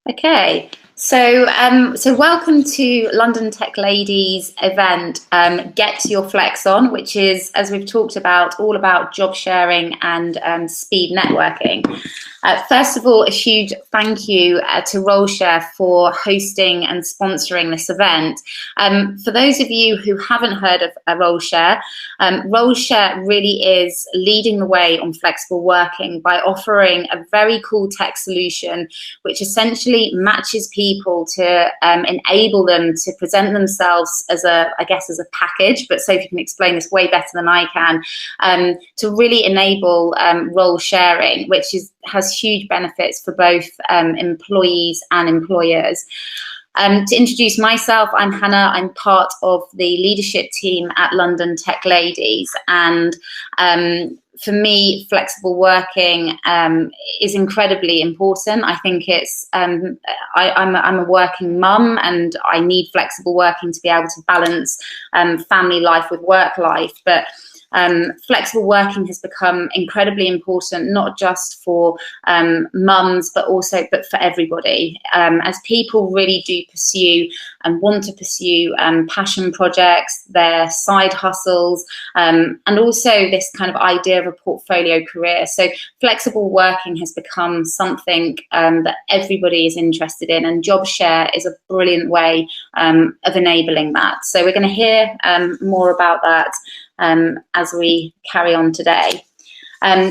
Okay, so welcome to London Tech Ladies event, Get Your Flex On, which is, as we've talked about, all about job sharing and speed networking. First of all, a huge thank you to Roleshare for hosting and sponsoring this event. For those of you who haven't heard of Roleshare, Roleshare really is leading the way on flexible working by offering a very cool tech solution which essentially matches people to enable them to present themselves as a package, but Sophie can explain this way better than I can, to really enable role sharing, which has huge benefits for both employees and employers. To introduce myself, I'm Hannah. I'm part of the leadership team at London Tech Ladies, and for me, flexible working is incredibly important. I think it's I'm a working mum, and I need flexible working to be able to balance family life with work life, but flexible working has become incredibly important, not just for mums, but for everybody. As people really do pursue and want to pursue passion projects, their side hustles, and also this kind of idea of a portfolio career. So flexible working has become something that everybody is interested in, and job share is a brilliant way of enabling that. So we're going to hear more about that as we carry on today.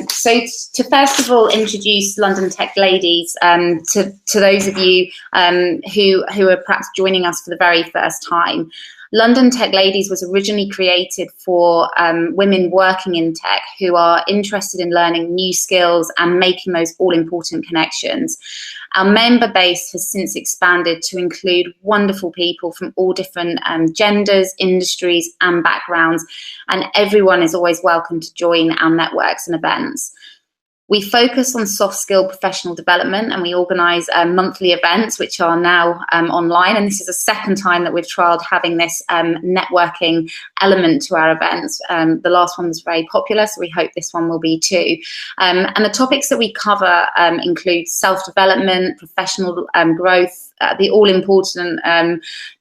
So to first of all introduce London Tech Ladies to those of you who are perhaps joining us for the very first time. London Tech Ladies was originally created for women working in tech who are interested in learning new skills and making those all-important connections. Our member base has since expanded to include wonderful people from all different genders, industries and backgrounds, and everyone is always welcome to join our networks and events. We focus on soft skill professional development, and we organise monthly events which are now online, and this is the second time that we've trialled having this networking element to our events. The last one was very popular, so we hope this one will be too. And the topics that we cover include self-development, professional growth, the all-important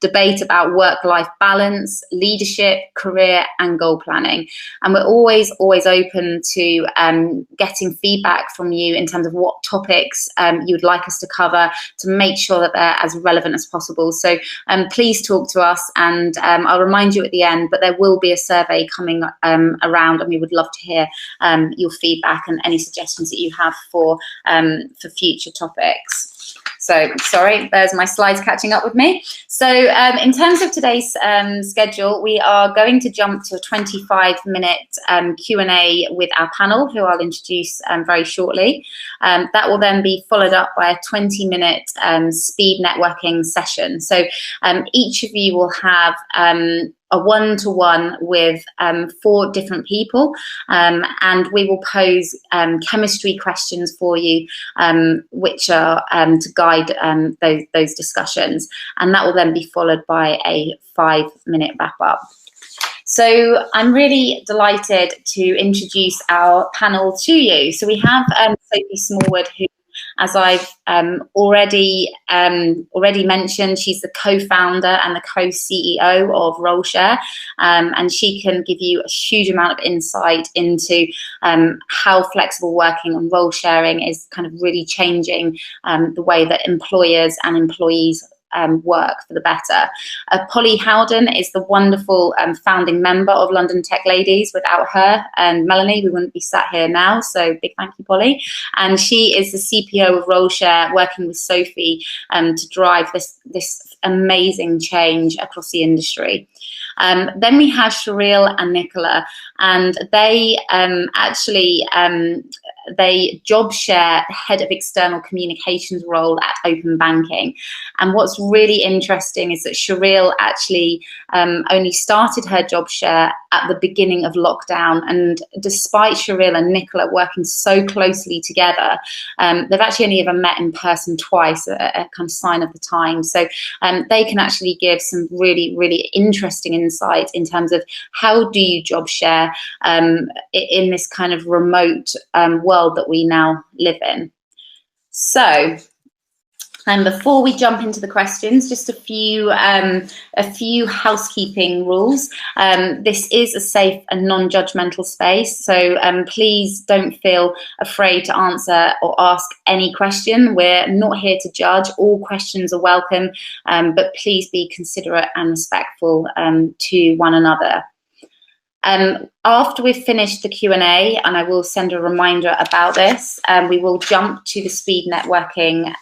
debate about work-life balance, leadership, career and goal planning. And we're always open to getting feedback from you in terms of what topics you would like us to cover to make sure that they're as relevant as possible. So please talk to us, and I'll remind you at the end, but there will be a survey coming around, and we would love to hear your feedback and any suggestions that you have for future topics. So, sorry, there's my slides catching up with me. So in terms of today's schedule, we are going to jump to a 25-minute Q&A with our panel, who I'll introduce very shortly. That will then be followed up by a 20-minute speed networking session. So each of you will have a one-to-one with 4 different people, and we will pose chemistry questions for you, which are to guide those discussions, and that will then be followed by a 5-minute wrap-up. So I'm really delighted to introduce our panel to you. So we have Sophie Smallwood, who, as I've already mentioned, she's the co-founder and the co-CEO of Roleshare, and she can give you a huge amount of insight into how flexible working and role sharing is kind of really changing the way that employers and employees work for the better. Polly Howden is the wonderful founding member of London Tech Ladies. Without her and Melanie, we wouldn't be sat here now, so big thank you, Polly. And she is the CPO of Roleshare, working with Sophie to drive this amazing change across the industry. Then we have Cheryl and Nicola, and they they job share the head of external communications role at Open Banking. And what's really interesting is that Cheryl actually only started her job share at the beginning of lockdown, and despite Cheryl and Nicola working so closely together, they've actually only ever met in person twice, a kind of sign of the time. So they can actually give some really, really interesting insight in terms of how do you job share in this kind of remote world that we now live in. So And before we jump into the questions, just a few housekeeping rules. This is a safe and non-judgmental space, so please don't feel afraid to answer or ask any question. We're not here to judge. All questions are welcome, but please be considerate and respectful to one another. After we've finished the Q&A, and I will send a reminder about this, we will jump to the speed networking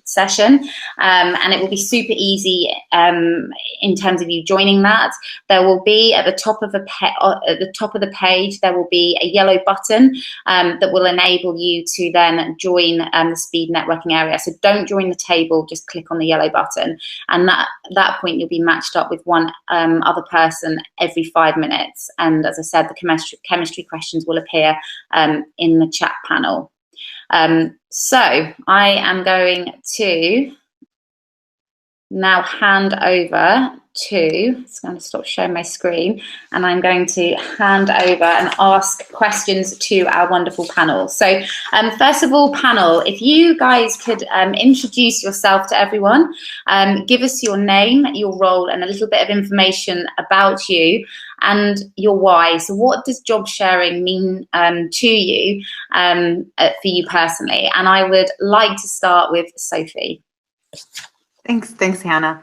session, and it will be super easy in terms of you joining that. There will be at the top of the page there will be a yellow button that will enable you to then join the speed networking area. So don't join the table, just click on the yellow button, and at that point you'll be matched up with one other person every 5 minutes. And as I said, the chemistry questions will appear in the chat panel. So I am going to now hand over to, it's going to stop showing my screen, and I'm going to hand over and ask questions to our wonderful panel. So first of all, panel, if you guys could introduce yourself to everyone, give us your name, your role, and a little bit of information about you and your why. So what does job sharing mean to you, for you personally? And I would like to start with Sophie. Thanks, Hannah.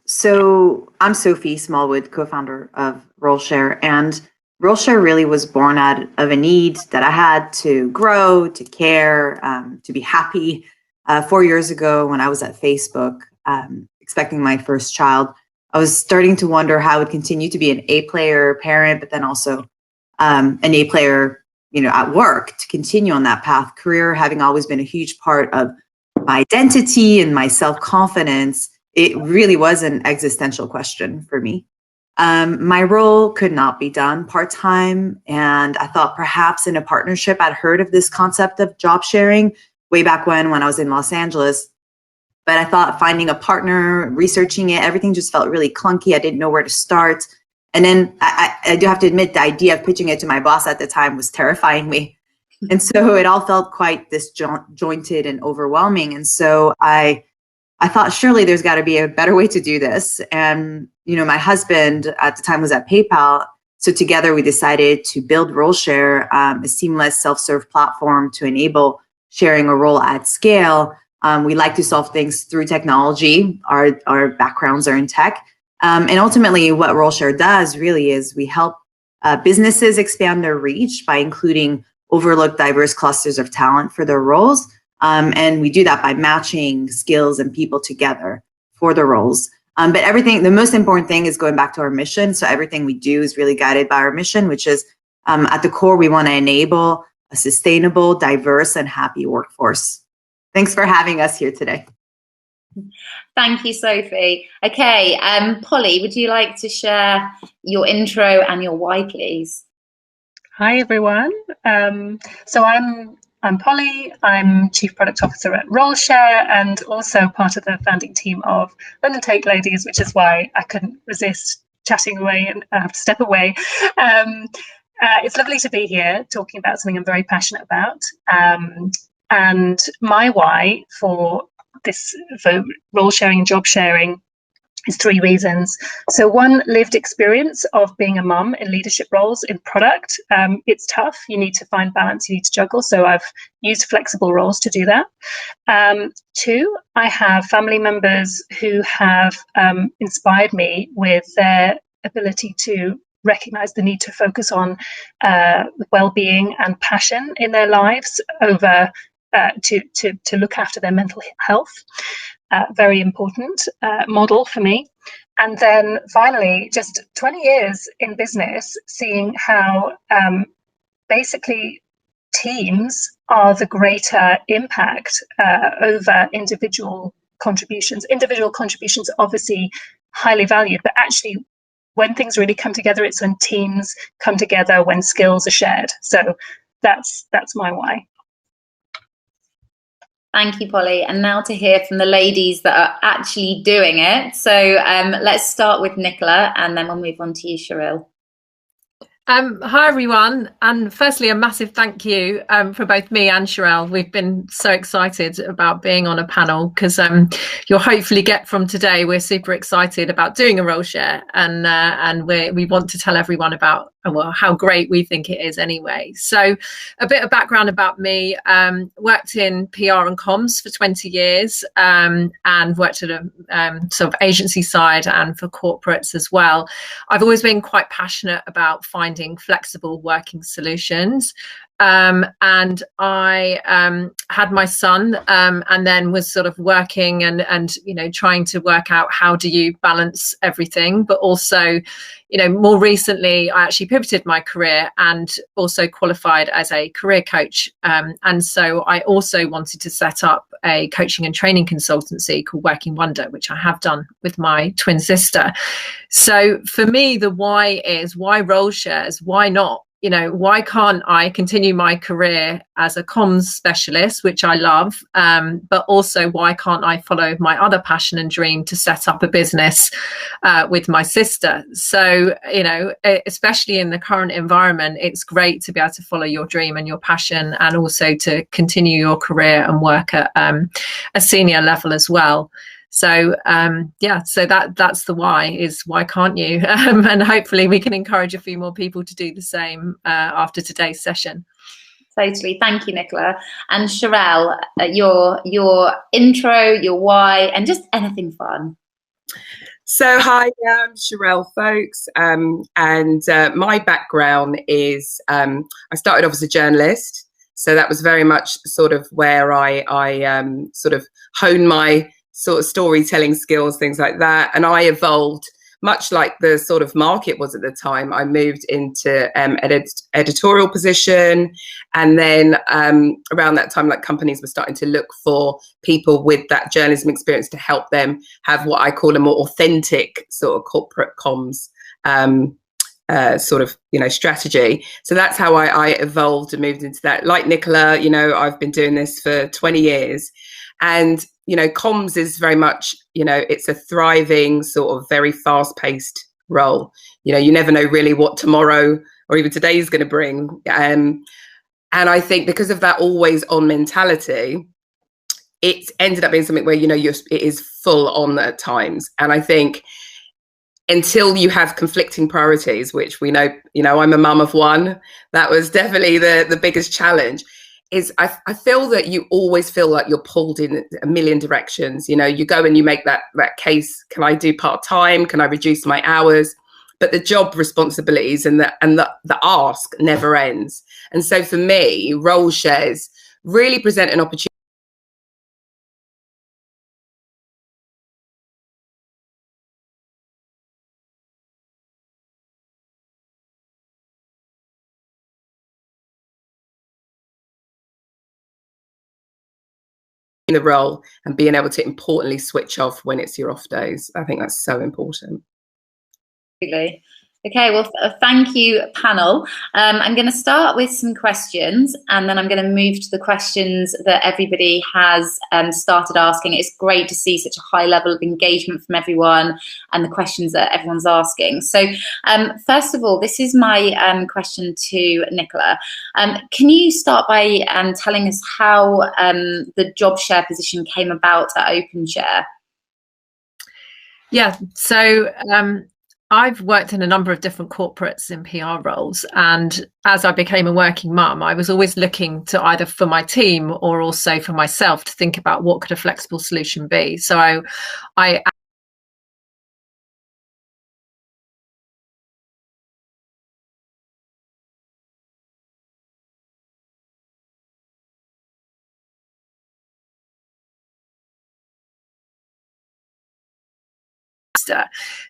So I'm Sophie Smallwood, co-founder of Roleshare, and Roleshare really was born out of a need that I had to grow, to care, to be happy. 4 years ago, when I was at Facebook, expecting my first child, I was starting to wonder how I would continue to be an A-player parent, but then also an A-player, at work, to continue on that path. Career having always been a huge part of my identity and my self-confidence, it really was an existential question for me. My role could not be done part-time, and I thought perhaps in a partnership. I'd heard of this concept of job sharing way back when I was in Los Angeles, but I thought finding a partner, researching it, everything just felt really clunky. I didn't know where to start. And then I do have to admit, the idea of pitching it to my boss at the time was terrifying me. And so it all felt quite disjointed and overwhelming. And so I thought, surely there's got to be a better way to do this. And, my husband at the time was at PayPal. So together we decided to build Roleshare, a seamless self-serve platform to enable sharing a role at scale. We like to solve things through technology. Our backgrounds are in tech. And ultimately what Roleshare does really is we help businesses expand their reach by including overlooked diverse clusters of talent for their roles. And we do that by matching skills and people together for the roles. But the most important thing is going back to our mission. So everything we do is really guided by our mission, which is at the core, we want to enable a sustainable, diverse, and happy workforce. Thanks for having us here today. Thank you, Sophie. Okay, Polly, would you like to share your intro and your why, please? Hi, everyone. So I'm Polly. I'm Chief Product Officer at Roleshare and also part of the founding team of Untitled Ladies, which is why I couldn't resist chatting away and I have to step away. It's lovely to be here talking about something I'm very passionate about. And my why for role sharing and job sharing is 3 reasons. So one, lived experience of being a mum in leadership roles in product. It's tough. You need to find balance. You need to juggle. So I've used flexible roles to do that. 2, I have family members who have inspired me with their ability to recognize the need to focus on well-being and passion in their lives over to look after their mental health. Very important model for me. And then finally, just 20 years in business, seeing how basically teams are the greater impact over individual contributions. Individual contributions are obviously highly valued, but actually when things really come together, it's when teams come together, when skills are shared. So that's my why. Thank you, Polly. And now to hear from the ladies that are actually doing it. So let's start with Nicola, and then we'll move on to you, Cheryl. Hi everyone, and firstly a massive thank you for both me and Sherelle. We've been so excited about being on a panel because you'll hopefully get from today we're super excited about doing a role share, and we want to tell everyone about how great we think it is anyway. So a bit of background about me. Worked in PR and comms for 20 years and worked at a sort of agency side and for corporates as well. I've always been quite passionate about finding flexible working solutions. And I had my son and then was sort of working and trying to work out how do you balance everything, but also more recently I actually pivoted my career and also qualified as a career coach, and so I also wanted to set up a coaching and training consultancy called Working Wonder, which I have done with my twin sister. So for me, the why is, why role shares? Why not? Why can't I continue my career as a comms specialist, which I love, but also why can't I follow my other passion and dream to set up a business with my sister? So, especially in the current environment, it's great to be able to follow your dream and your passion, and also to continue your career and work at a senior level as well. So so that's the why, is why can't you? And hopefully we can encourage a few more people to do the same after today's session. Totally. Thank you, Nicola. And Sherelle, your intro, your why, and just anything fun. So hi, I'm Sherelle, folks, and my background is I started off as a journalist, so that was very much sort of where I sort of honed my sort of storytelling skills, things like that. And I evolved much like the sort of market was at the time. I moved into editorial position, and then around that time, like, companies were starting to look for people with that journalism experience to help them have what I call a more authentic sort of corporate comms sort of strategy. So that's how I evolved and moved into that. Like Nicola, I've been doing this for 20 years, and comms is very much, it's a thriving sort of very fast-paced role. You never know really what tomorrow or even today is going to bring. And I think because of that always on mentality, it ended up being something where, it is full on at times. And I think until you have conflicting priorities, which we know, I'm a mum of one, that was definitely the biggest challenge. Is I feel that you always feel like you're pulled in a million directions. You go and you make that case. Can I do part-time? Can I reduce my hours? But the job responsibilities and the ask never ends. And so for me, role shares really present an opportunity in the role and being able to importantly switch off when it's your off days. I think that's so important. Absolutely. Okay, well, thank you, panel. I'm going to start with some questions, and then I'm going to move to the questions that everybody has started asking. It's great to see such a high level of engagement from everyone and the questions that everyone's asking. So first of all, this is my question to Nicola. Can you start by telling us how the job share position came about at OpenShare? Yeah, so I've worked in a number of different corporates in PR roles, and as I became a working mum, I was always looking to either for my team or also for myself to think about what could a flexible solution be. So I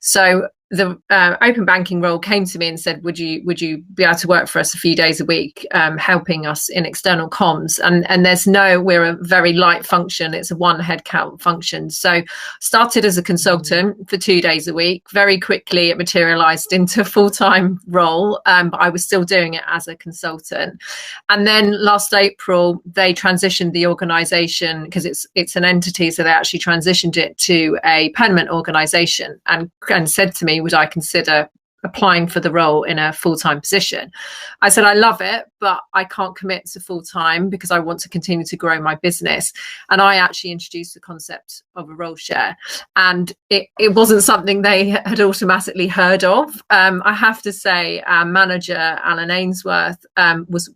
so the open banking role came to me and said, would you be able to work for us a few days a week, helping us in external comms? And we're a very light function. It's a one headcount function. So started as a consultant for 2 days a week. Very quickly it materialized into a full-time role, but I was still doing it as a consultant. And then last April, they transitioned the organization, because it's an entity, so they actually transitioned it to a permanent organization, and said to me, would I consider applying for the role in a full-time position. I said, I love it, but I can't commit to full-time because I want to continue to grow my business. And I actually introduced the concept of a role share, and it wasn't something they had automatically heard of. I have to say, our manager, Alan Ainsworth, was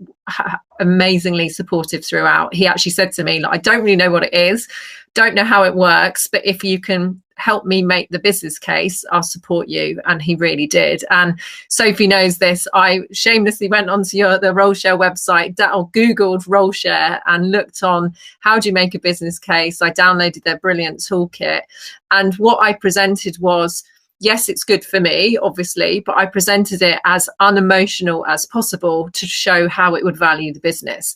amazingly supportive throughout. He actually said to me, like, I don't really know what it is, don't know how it works, but if you can help me make the business case, I'll support you. And he really did. And Sophie knows this. I shamelessly went onto the Roleshare website, or Googled Roleshare, and looked on how do you make a business case. I downloaded their brilliant toolkit. And what I presented was, yes, it's good for me, obviously, but I presented it as unemotional as possible to show how it would value the business.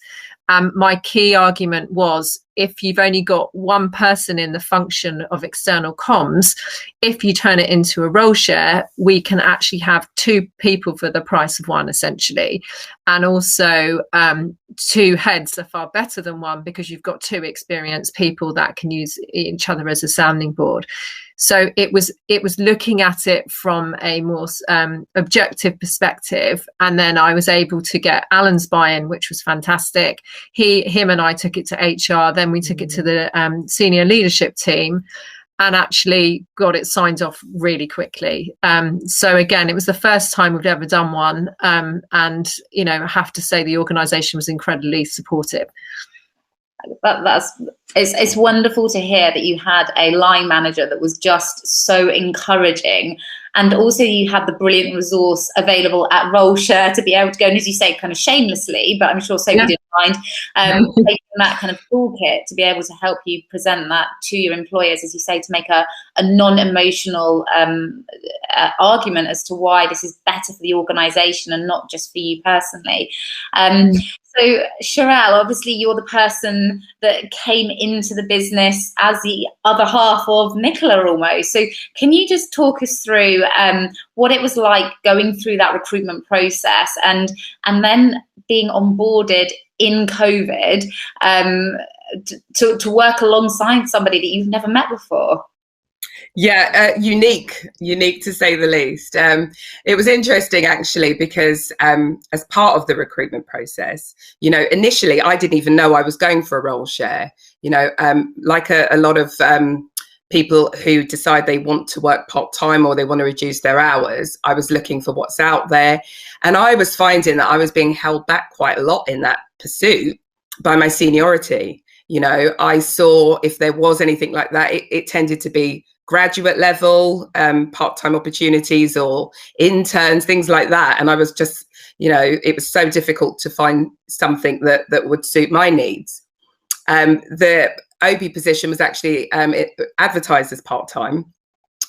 My key argument was, if you've only got one person in the function of external comms, if you turn it into a role share, we can actually have two people for the price of one, essentially. And also, two heads are far better than one, because you've got two experienced people that can use each other as a sounding board. So it was looking at it from a more objective perspective. And then I was able to get Alan's buy-in, which was fantastic. Him and I took it to HR, then we took it to the senior leadership team, and actually got it signed off really quickly. So again, it was the first time we've ever done one. And, you know, I have to say the organisation was incredibly supportive. It's wonderful to hear that you had a line manager that was just so encouraging, and also you had the brilliant resource available at Roleshare to be able to go, and as you say, kind of shamelessly, but I'm sure Sophie didn't mind, taking that kind of toolkit to be able to help you present that to your employers, as you say, to make a non-emotional argument as to why this is better for the organisation and not just for you personally. So, Sherelle, obviously you're the person that came into the business as the other half of Nicola almost. So can you just talk us through what it was like going through that recruitment process and then being onboarded in COVID to work alongside somebody that you've never met before? Yeah, unique to say the least. It was interesting, actually, because as part of the recruitment process, you know, initially I didn't even know I was going for a role share. You know, like a lot of people who decide they want to work part-time or they want to reduce their hours, I was looking for what's out there. And I was finding that I was being held back quite a lot in that pursuit by my seniority. You know, I saw if there was anything like that, it tended to be graduate level, part-time opportunities or interns, things like that. And I was just, you know, it was so difficult to find something that would suit my needs. The OB position was actually advertised as part-time.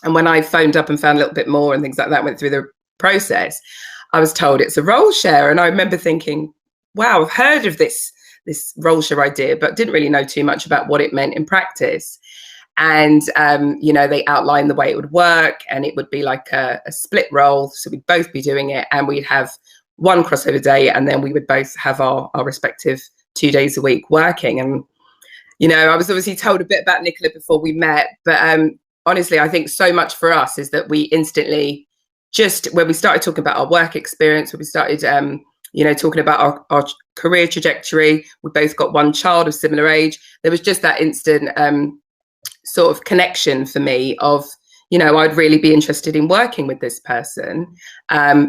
And when I phoned up and found a little bit more and things like that, went through the process, I was told it's a role share. And I remember thinking, wow, I've heard of this role share idea, but didn't really know too much about what it meant in practice. And, you know, they outlined the way it would work, and it would be like a split role. So we'd both be doing it, and we'd have one crossover day, and then we would both have our respective 2 days a week working. And, you know, I was obviously told a bit about Nicola before we met, but honestly, I think so much for us is that we instantly, just when we started talking about our work experience, when we started, you know, talking about our career trajectory, we both got one child of similar age. There was just that instant sort of connection for me of, you know, I'd really be interested in working with this person,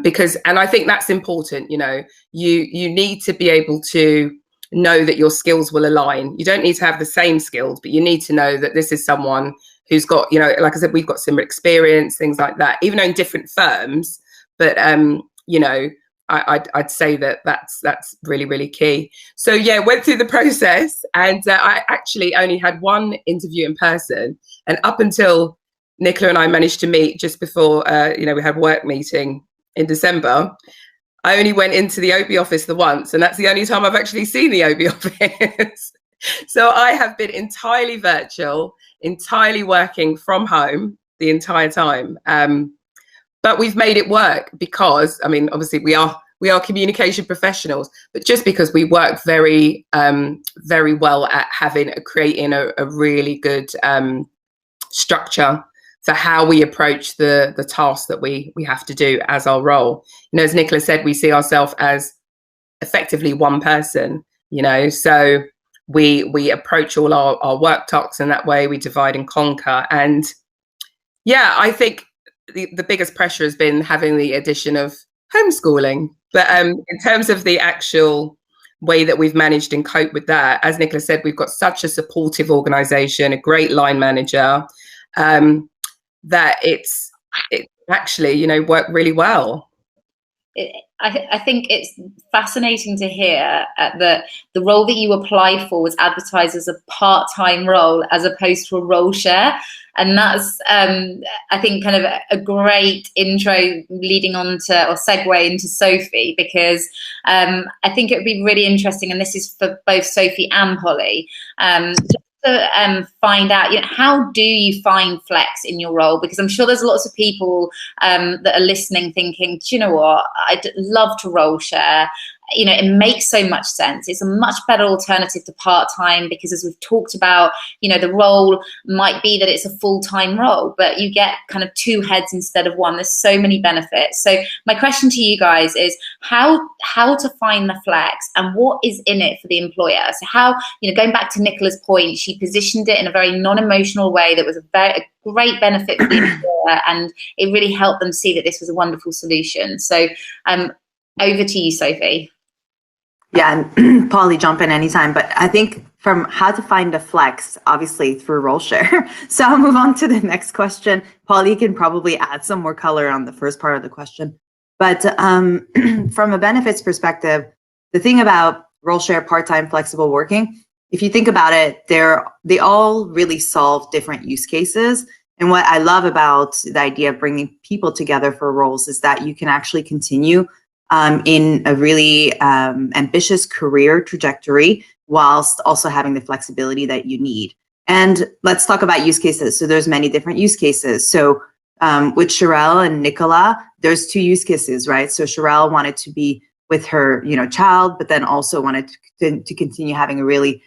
because, and I think that's important, you know, you need to be able to know that your skills will align. You don't need to have the same skills, but you need to know that this is someone who's got, you know, like I said, we've got similar experience, things like that, even though in different firms. But, you know, I'd say that's really, really key. So yeah, went through the process, and I actually only had one interview in person. And up until Nicola and I managed to meet just before, you know, we had work meeting in December, I only went into the OB office the once, and that's the only time I've actually seen the OB office. So I have been entirely virtual, entirely working from home the entire time. But we've made it work because, I mean, obviously we are communication professionals, but just because we work very, very well at creating a really good structure for how we approach the task that we have to do as our role. As Nicola said, we see ourselves as effectively one person, so we approach all our work tasks in that way. We divide and conquer. And yeah, I think the biggest pressure has been having the addition of homeschooling. But in terms of the actual way that we've managed and coped with that, as Nicola said, we've got such a supportive organisation, a great line manager, that it actually, worked really well. I think it's fascinating to hear that the role that you applied for was advertised as a part-time role as opposed to a role share. And that's, I think, kind of a great intro leading on to, or segue into Sophie, because I think it would be really interesting, and this is for both Sophie and Polly, to find out, how do you find flex in your role? Because I'm sure there's lots of people that are listening thinking, do you know what, I'd love to role share. It makes so much sense. It's a much better alternative to part-time, because as we've talked about, the role might be that it's a full-time role, but you get kind of two heads instead of one. There's so many benefits. So my question to you guys is how to find the flex and what is in it for the employer. So how, going back to Nicola's point, she positioned it in a very non-emotional way that was a great benefit for the employer, and it really helped them see that this was a wonderful solution. So over to you, Sophie. Yeah, and Polly, jump in anytime. But I think from how to find a flex, obviously through Roleshare. So I'll move on to the next question. Polly can probably add some more color on the first part of the question. But from a benefits perspective, the thing about Roleshare part-time flexible working, if you think about it, they all really solve different use cases. And what I love about the idea of bringing people together for roles is that you can actually continue in a really ambitious career trajectory whilst also having the flexibility that you need. And let's talk about use cases. So there's many different use cases. So with Sherelle and Nicola, there's two use cases, right? So Sherelle wanted to be with her, child, but then also wanted to continue having a really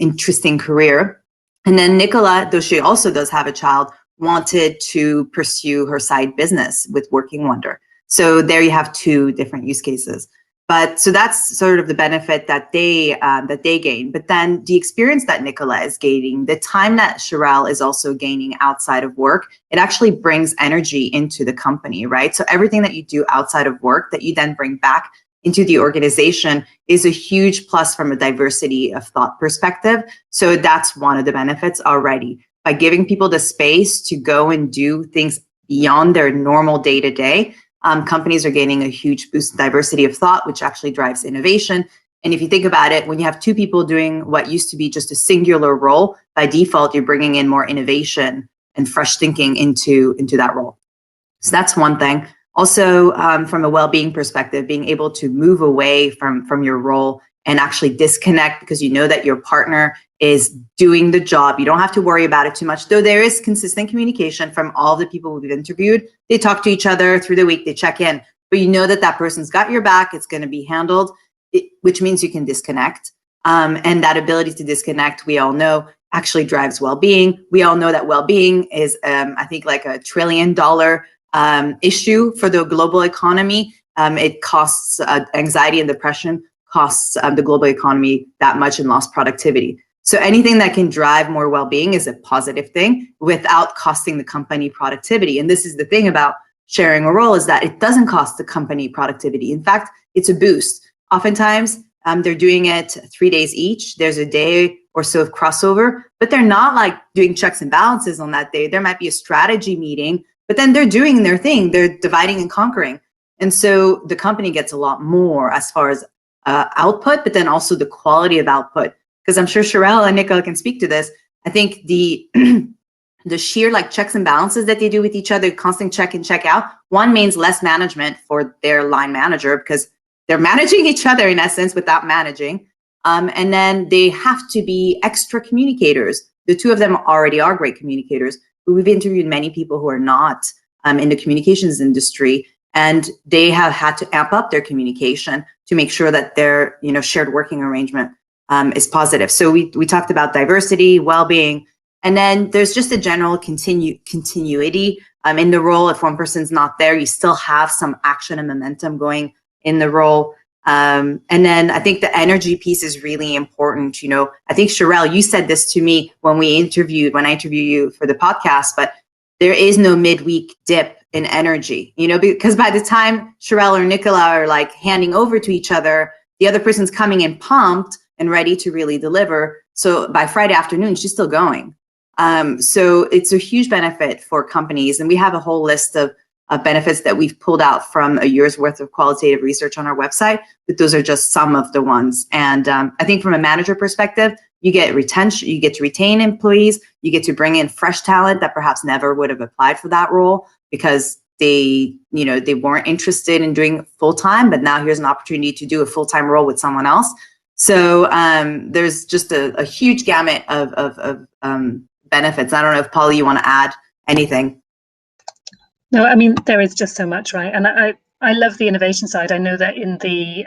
interesting career. And then Nicola, though she also does have a child, wanted to pursue her side business with Working Wonder. So there you have two different use cases. But so that's sort of the benefit that they gain. But then the experience that Nicola is gaining, the time that Sherelle is also gaining outside of work, it actually brings energy into the company, right? So everything that you do outside of work that you then bring back into the organization is a huge plus from a diversity of thought perspective. So that's one of the benefits already. By giving people the space to go and do things beyond their normal day-to-day, companies are gaining a huge boost in diversity of thought, which actually drives innovation. And if you think about it, when you have two people doing what used to be just a singular role, by default, you're bringing in more innovation and fresh thinking into that role. So that's one thing. Also, from a well-being perspective, being able to move away from your role and actually disconnect because you know that your partner is doing the job. You don't have to worry about it too much, though there is consistent communication from all the people we've interviewed. They talk to each other through the week, they check in, but you know that that person's got your back, it's going to be handled, which means you can disconnect. And that ability to disconnect, we all know, actually drives well-being. We all know that well-being is, I think, like $1 trillion issue for the global economy. It costs anxiety and depression, costs the global economy that much in lost productivity. So anything that can drive more well-being is a positive thing without costing the company productivity. And this is the thing about sharing a role, is that it doesn't cost the company productivity. In fact, it's a boost. Oftentimes, they're doing it 3 days each. There's a day or so of crossover, but they're not like doing checks and balances on that day. There might be a strategy meeting, but then they're doing their thing. They're dividing and conquering. And so the company gets a lot more as far as output, but then also the quality of output. Because I'm sure Sherelle and Nicola can speak to this. I think the sheer like checks and balances that they do with each other, constant check in, check out, one means less management for their line manager because they're managing each other in essence without managing. And then they have to be extra communicators. The two of them already are great communicators, but we've interviewed many people who are not in the communications industry, and they have had to amp up their communication to make sure that their shared working arrangement is positive. So we talked about diversity, well-being, And then there's just a general continuity in the role. If one person's not there, you still have some action and momentum going in the role. And then I think the energy piece is really important. You know, I think Sherelle, you said this to me when I interviewed you for the podcast, but there is no midweek dip in energy, you know, because by the time Sherelle or Nicola are like handing over to each other, the other person's coming in pumped and ready to really deliver. So by Friday afternoon, she's still going. So it's a huge benefit for companies. And we have a whole list of benefits that we've pulled out from a year's worth of qualitative research on our website, but those are just some of the ones. And I think from a manager perspective, you get retention, you get to retain employees, you get to bring in fresh talent that perhaps never would have applied for that role because they weren't interested in doing full-time, but now here's an opportunity to do a full-time role with someone else. So there's just a huge gamut of benefits. I don't know if Polly, you want to add anything? No, I mean, there is just so much, right? And I love the innovation side. I know that in the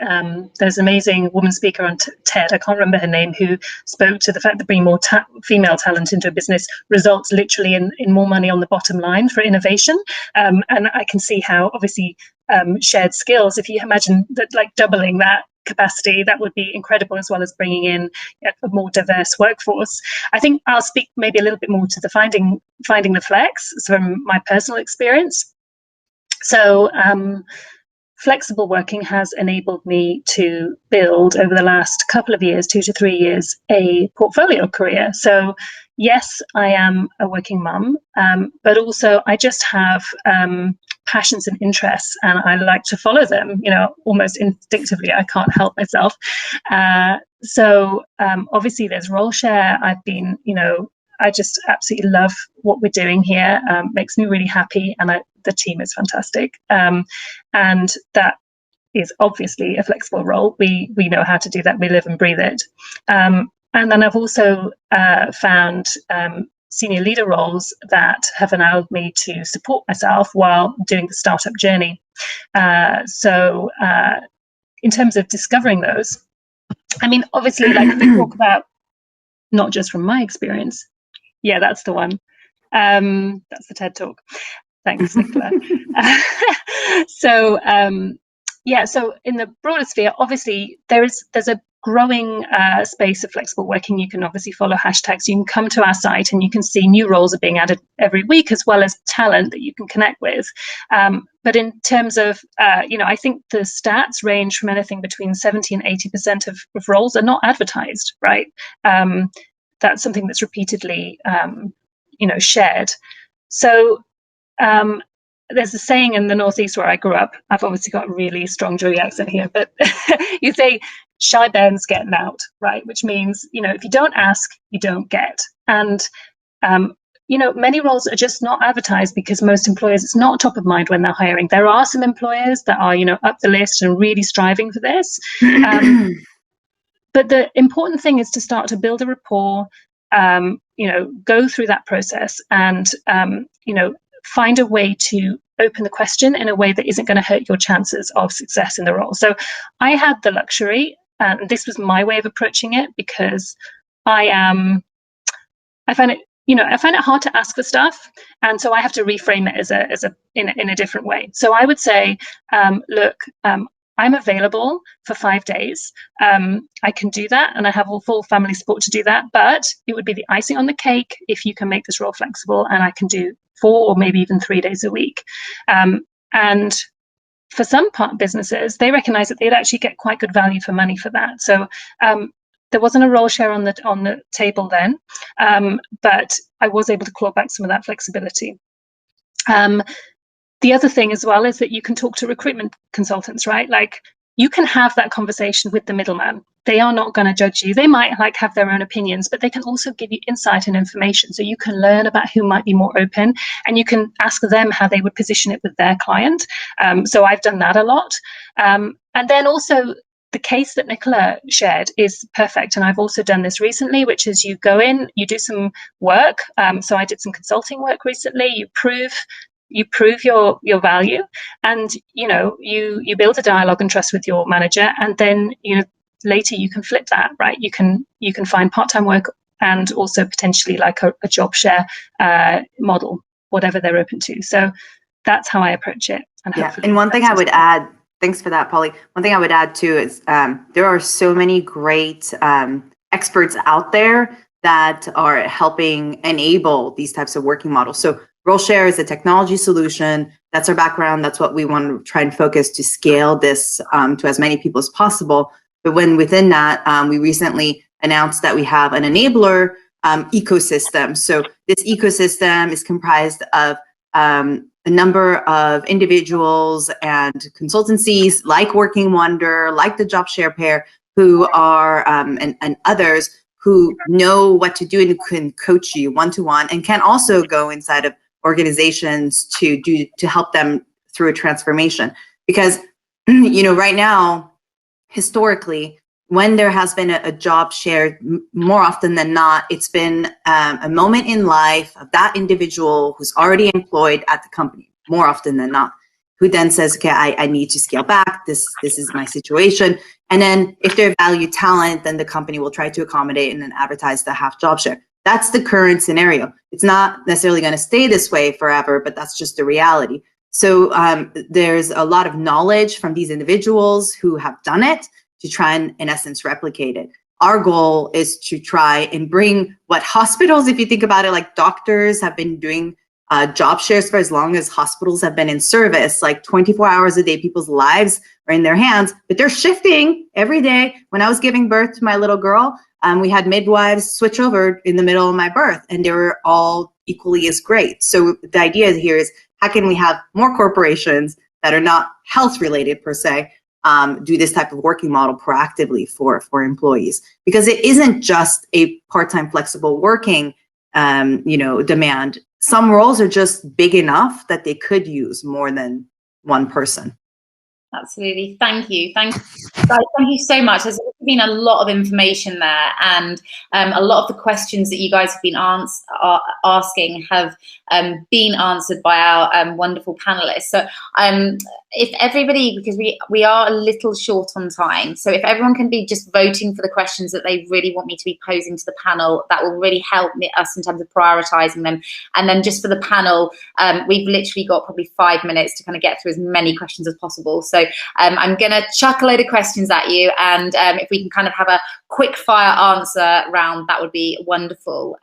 there's an amazing woman speaker on TED, I can't remember her name, who spoke to the fact that bringing more female talent into a business results literally in more money on the bottom line for innovation. And I can see how obviously shared skills, if you imagine that like doubling that capacity, that would be incredible, as well as bringing in a more diverse workforce. I think I'll speak maybe a little bit more to the finding the flex from my personal experience. So flexible working has enabled me to build over the last couple of years, 2 to 3 years, a portfolio career. So yes, I am a working mum, but also I just have passions and interests, and I like to follow them, you know, almost instinctively. I can't help myself. So obviously there's Roleshare. I've been, you know, I just absolutely love what we're doing here. Makes me really happy, and the team is fantastic. And that is obviously a flexible role. We know how to do that. We live and breathe it. And then I've also found senior leader roles that have allowed me to support myself while doing the startup journey. So in terms of discovering those, I mean, obviously, like we talk about, not just from my experience. Yeah, that's the one. That's the TED Talk. Thanks, Nicola. So in the broader sphere, obviously there's a growing space of flexible working. You can obviously follow hashtags. You can come to our site and you can see new roles are being added every week, as well as talent that you can connect with. But in terms of, I think the stats range from anything between 70 and 80% of roles are not advertised, right? That's something that's repeatedly, shared. So there's a saying in the Northeast where I grew up. I've obviously got a really strong Geordie accent here, but you say, shy Ben's getting out, right? Which means, if you don't ask, you don't get. And, many roles are just not advertised because most employers, it's not top of mind when they're hiring. There are some employers that are, up the list and really striving for this. But the important thing is to start to build a rapport, go through that process and, find a way to open the question in a way that isn't going to hurt your chances of success in the role. So I had the luxury, and this was my way of approaching it, because I find it hard to ask for stuff, and so I have to reframe it in a different way. So I would say, look, I'm available for 5 days. I can do that, and I have all full family support to do that. But it would be the icing on the cake if you can make this role flexible, and I can do 4 or maybe even 3 days a week. And for some businesses, they recognize that they'd actually get quite good value for money for that. So there wasn't a Roleshare on the table then, but I was able to claw back some of that flexibility. The other thing as well is that you can talk to recruitment consultants, right? Like, you can have that conversation with the middleman. They are not going to judge you. They might have their own opinions, but they can also give you insight and information. So you can learn about who might be more open, and you can ask them how they would position it with their client. So I've done that a lot. And then also, the case that Nicola shared is perfect. And I've also done this recently, which is you go in, you do some work. So I did some consulting work recently. You prove your value, and you build a dialogue and trust with your manager, and then later you can flip that, right? You can find part-time work and also potentially like a job share model, whatever they're open to. So that's how I approach it. And one thing I would add, thanks for that, Polly. One thing I would add too is there are so many great experts out there that are helping enable these types of working models. So Roleshare is a technology solution. That's our background. That's what we want to try and focus to scale this to as many people as possible. But within that, we recently announced that we have an enabler ecosystem. So this ecosystem is comprised of a number of individuals and consultancies like Working Wonder, like the Job Share Pair, who are and others who know what to do and can coach you one-to-one, and can also go inside of organizations to help them through a transformation. Because right now, historically, when there has been a job share, more often than not, it's been a moment in life of that individual who's already employed at the company, more often than not, who then says, okay, I need to scale back. This is my situation. And then if they value talent, then the company will try to accommodate and then advertise the half job share. That's the current scenario. It's not necessarily going to stay this way forever, but that's just the reality. So there's a lot of knowledge from these individuals who have done it to try and, in essence, replicate it. Our goal is to try and bring what hospitals, if you think about it, like doctors have been doing job shares for as long as hospitals have been in service, like 24 hours a day, people's lives are in their hands, but they're shifting every day. When I was giving birth to my little girl, we had midwives switch over in the middle of my birth, and they were all equally as great. So the idea here is, how can we have more corporations that are not health related per se, do this type of working model proactively for employees? Because it isn't just a part-time flexible working demand. Some roles are just big enough that they could use more than one person. Absolutely. Thank you. Thank you so much. There's been a lot of information there, and a lot of the questions that you guys have been asking have been answered by our wonderful panelists. So if everybody, because we are a little short on time, so if everyone can be just voting for the questions that they really want me to be posing to the panel, that will really help us in terms of prioritizing them. And then just for the panel, we've literally got probably 5 minutes to kind of get through as many questions as possible. So I'm going to chuck a load of questions at you, and if we can kind of have a quick fire answer round, that would be wonderful.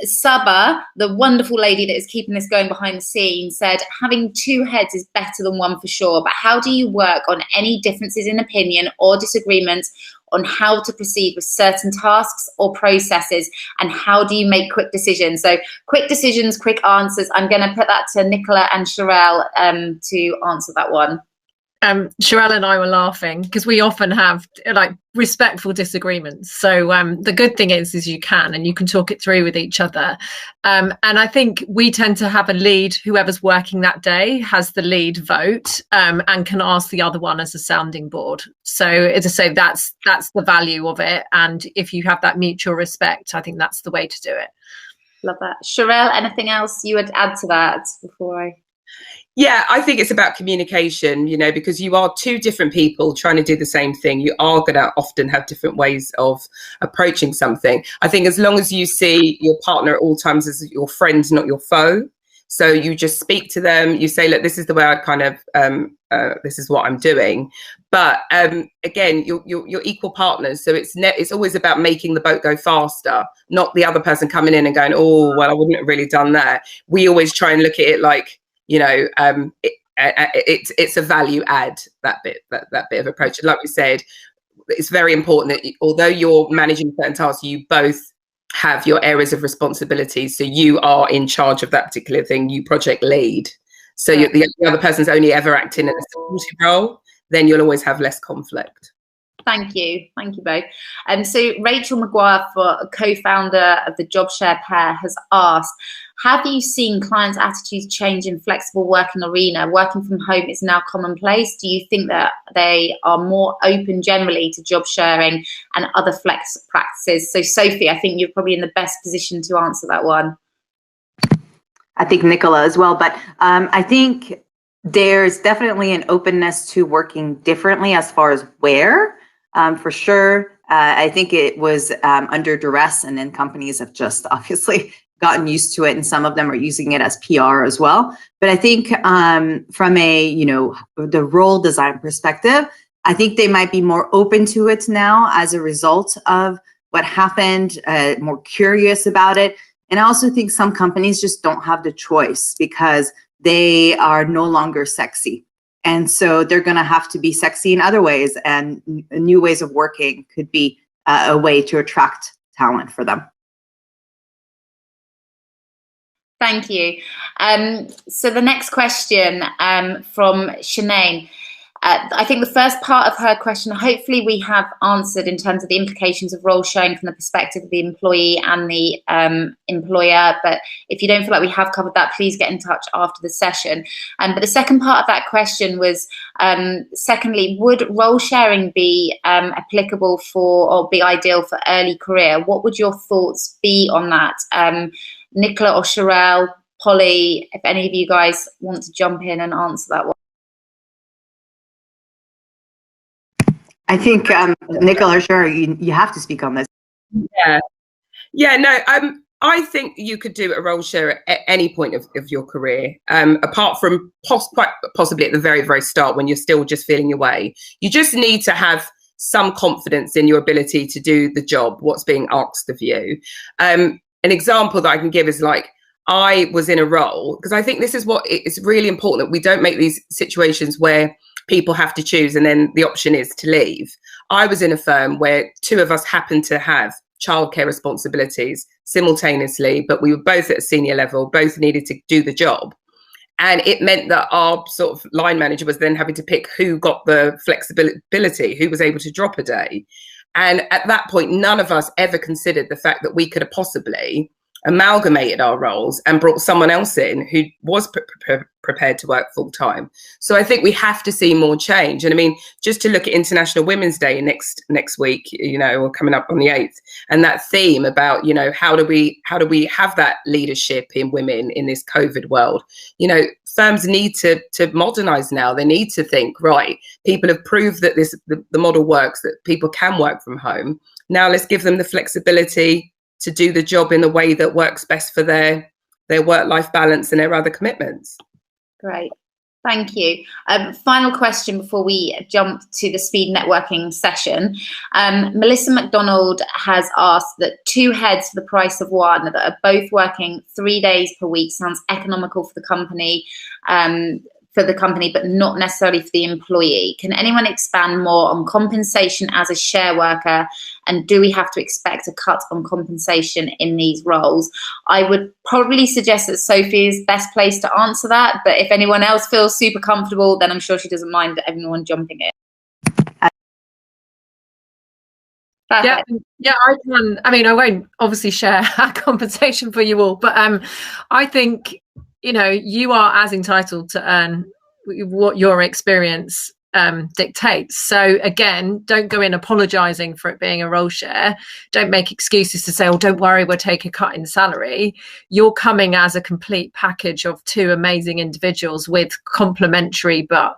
Saba, the wonderful lady that is keeping this going behind the scenes, said having two heads is better than one for sure, but how do you work on any differences in opinion or disagreements on how to proceed with certain tasks or processes, and how do you make quick decisions? So quick decisions, quick answers. I'm going to put that to Nicola and Sherelle to answer that one. Sherelle and I were laughing because we often have like respectful disagreements. So the good thing is you can talk it through with each other. And I think we tend to have a lead. Whoever's working that day has the lead vote and can ask the other one as a sounding board. So as I say, that's the value of it. And if you have that mutual respect, I think that's the way to do it. Love that. Sherelle, anything else you would add to that before I... Yeah, I think it's about communication, because you are two different people trying to do the same thing. You are going to often have different ways of approaching something. I think as long as you see your partner at all times as your friend, not your foe. So you just speak to them, you say, look, this is the way I kind of, this is what I'm doing. But again, you're equal partners. So it's always about making the boat go faster, not the other person coming in and going, oh, well, I wouldn't have really done that. We always try and look at it like, it's a value add, that bit of approach. And like we said, it's very important that although you're managing certain tasks, you both have your areas of responsibility. So you are in charge of that particular thing, you project lead. So the other person's only ever acting in a supportive role, then you'll always have less conflict. Thank you both. So Rachel Maguire, co-founder of the Job Share Pair, has asked, have you seen clients' attitudes change in flexible working arena? Working from home is now commonplace. Do you think that they are more open generally to job sharing and other flex practices? So Sophie, I think you're probably in the best position to answer that one. I think Nicola as well, but I think there's definitely an openness to working differently as far as where. For sure, I think it was under duress, and then companies have just obviously gotten used to it, and some of them are using it as PR as well. But I think from a, the role design perspective, I think they might be more open to it now as a result of what happened, more curious about it. And I also think some companies just don't have the choice because they are no longer sexy. And so they're going to have to be sexy in other ways, and new ways of working could be a way to attract talent for them. Thank you. So the next question from Shane. I think the first part of her question, hopefully we have answered in terms of the implications of role sharing from the perspective of the employee and the employer. But if you don't feel like we have covered that, please get in touch after the session. But the second part of that question was, secondly, would role sharing be applicable for, or be ideal for early career? What would your thoughts be on that? Nicola or Sherelle, Polly, if any of you guys want to jump in and answer that one. I think, Nicola or Sherelle, you have to speak on this. I think you could do a role share at any point of your career, apart from quite possibly at the very, very start when you're still just feeling your way. You just need to have some confidence in your ability to do the job, what's being asked of you. An example that I can give is like, I was in a role, because I think this is what it's really important that we don't make these situations where people have to choose and then the option is to leave. I was in a firm where two of us happened to have childcare responsibilities simultaneously, but we were both at a senior level, both needed to do the job. And it meant that our sort of line manager was then having to pick who got the flexibility, who was able to drop a day. And at that point, none of us ever considered the fact that we could have possibly amalgamated our roles and brought someone else in who was prepared to work full time. So I think we have to see more change. And I mean, just to look at International Women's Day next week, or coming up on the 8th, and that theme about, how do we have that leadership in women in this COVID world? Firms need to modernize now. They need to think, right, people have proved that the model works, that people can work from home. Now let's give them the flexibility to do the job in the way that works best for their work-life balance and their other commitments. Great, thank you. Final question before we jump to the speed networking session. Melissa McDonald has asked that 2 heads for the price of 1 that are both working 3 days per week sounds economical for the company, but not necessarily for the employee. Can anyone expand more on compensation as a share worker? And do we have to expect a cut on compensation in these roles? I would probably suggest that Sophie is best placed to answer that. But if anyone else feels super comfortable, then I'm sure she doesn't mind everyone jumping in. Yeah, I can. I mean, I won't obviously share our compensation for you all, but I think, you are as entitled to earn what your experience dictates. So again, don't go in apologizing for it being a role share. Don't make excuses to say, oh, don't worry, we'll take a cut in salary. You're coming as a complete package of 2 amazing individuals with complementary but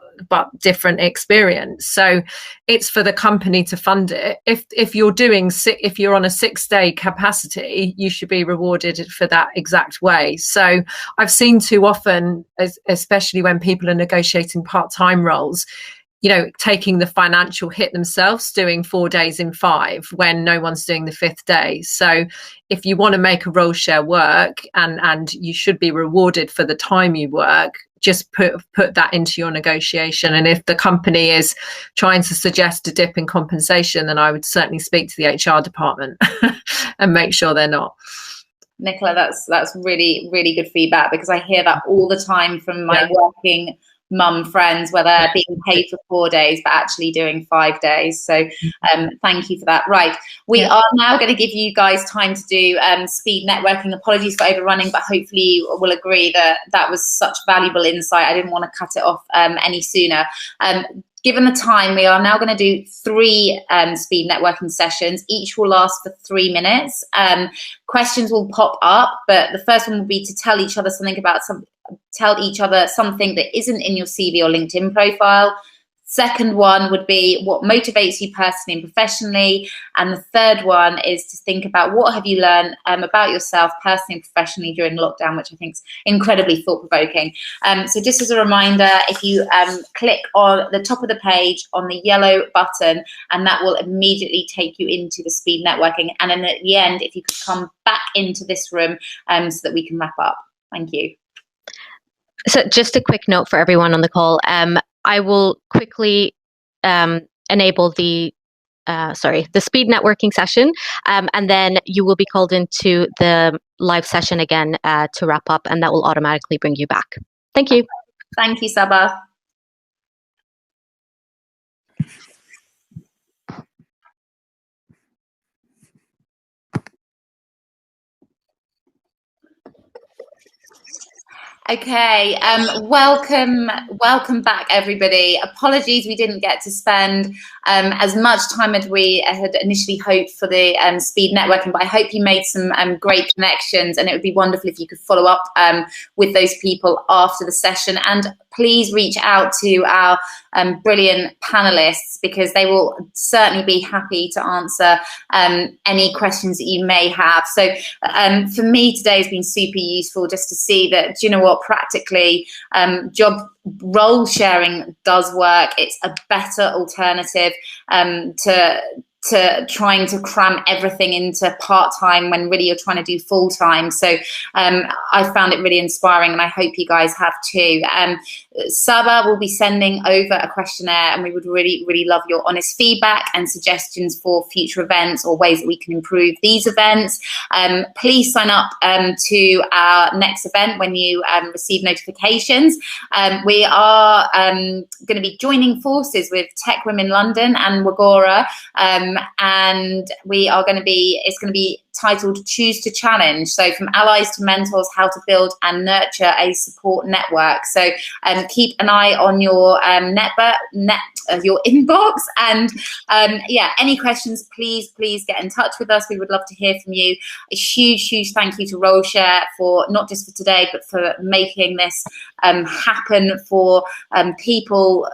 different experience. So it's for the company to fund it. If you're on a 6-day capacity, you should be rewarded for that exact way. So I've seen too often, especially when people are negotiating part-time roles, taking the financial hit themselves, doing 4 days in 5 when no one's doing the 5th day. So if you want to make a role share work and you should be rewarded for the time you work, just put that into your negotiation. And if the company is trying to suggest a dip in compensation, then I would certainly speak to the HR department and make sure they're not. Nicola, that's really, really good feedback, because I hear that all the time from my working mum friends, where they're being paid for 4 days but actually doing 5 days. So thank you for that. Right, we are now going to give you guys time to do speed networking. Apologies for overrunning, but hopefully you will agree that was such valuable insight. I didn't want to cut it off any sooner. Given the time, we are now going to do 3 speed networking sessions. Each will last for 3 minutes. Questions will pop up, but the first one will be to tell each other something that isn't in your CV or LinkedIn profile. Second one would be what motivates you personally and professionally. And the third one is to think about what have you learned about yourself personally and professionally during lockdown, which I think is incredibly thought-provoking. So just as a reminder, if you click on the top of the page on the yellow button, and that will immediately take you into the speed networking. And then at the end, if you could come back into this room so that we can wrap up. Thank you. So just a quick note for everyone on the call. I will quickly enable the speed networking session, and then you will be called into the live session again to wrap up, and that will automatically bring you back. Thank you. Thank you, Saba. Okay, welcome back, everybody. Apologies we didn't get to spend as much time as we had initially hoped for the speed networking, but I hope you made some great connections, and it would be wonderful if you could follow up with those people after the session. And please reach out to our brilliant panelists, because they will certainly be happy to answer any questions that you may have. So for me today has been super useful just to see that, do you know what, practically job role sharing does work. It's a better alternative to trying to cram everything into part-time when really you're trying to do full-time. So I found it really inspiring, and I hope you guys have too. Saba will be sending over a questionnaire, and we would really, really love your honest feedback and suggestions for future events or ways that we can improve these events. Please sign up to our next event when you receive notifications. We are going to be joining forces with Tech Women London and Wagora, and it's going to be titled Choose to Challenge. So from allies to mentors, how to build and nurture a support network. So keep an eye on your your inbox, and any questions, please get in touch with us. We would love to hear from you. A huge thank you to Roleshare for not just for today, but for making this happen for people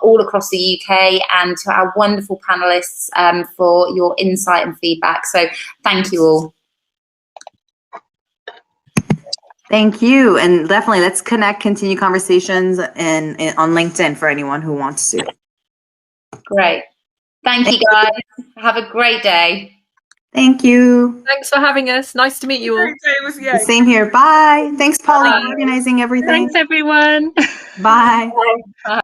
all across the UK, and to our wonderful panelists for your insight and feedback. So thank you all. Thank you, and definitely let's continue conversations on LinkedIn for anyone who wants to. Great. Thank you, guys. Have a great day. Thank you. Thanks for having us. Nice to meet you all. Same here. Bye. Thanks, Polly, for organizing everything. Thanks, everyone. Bye. Bye.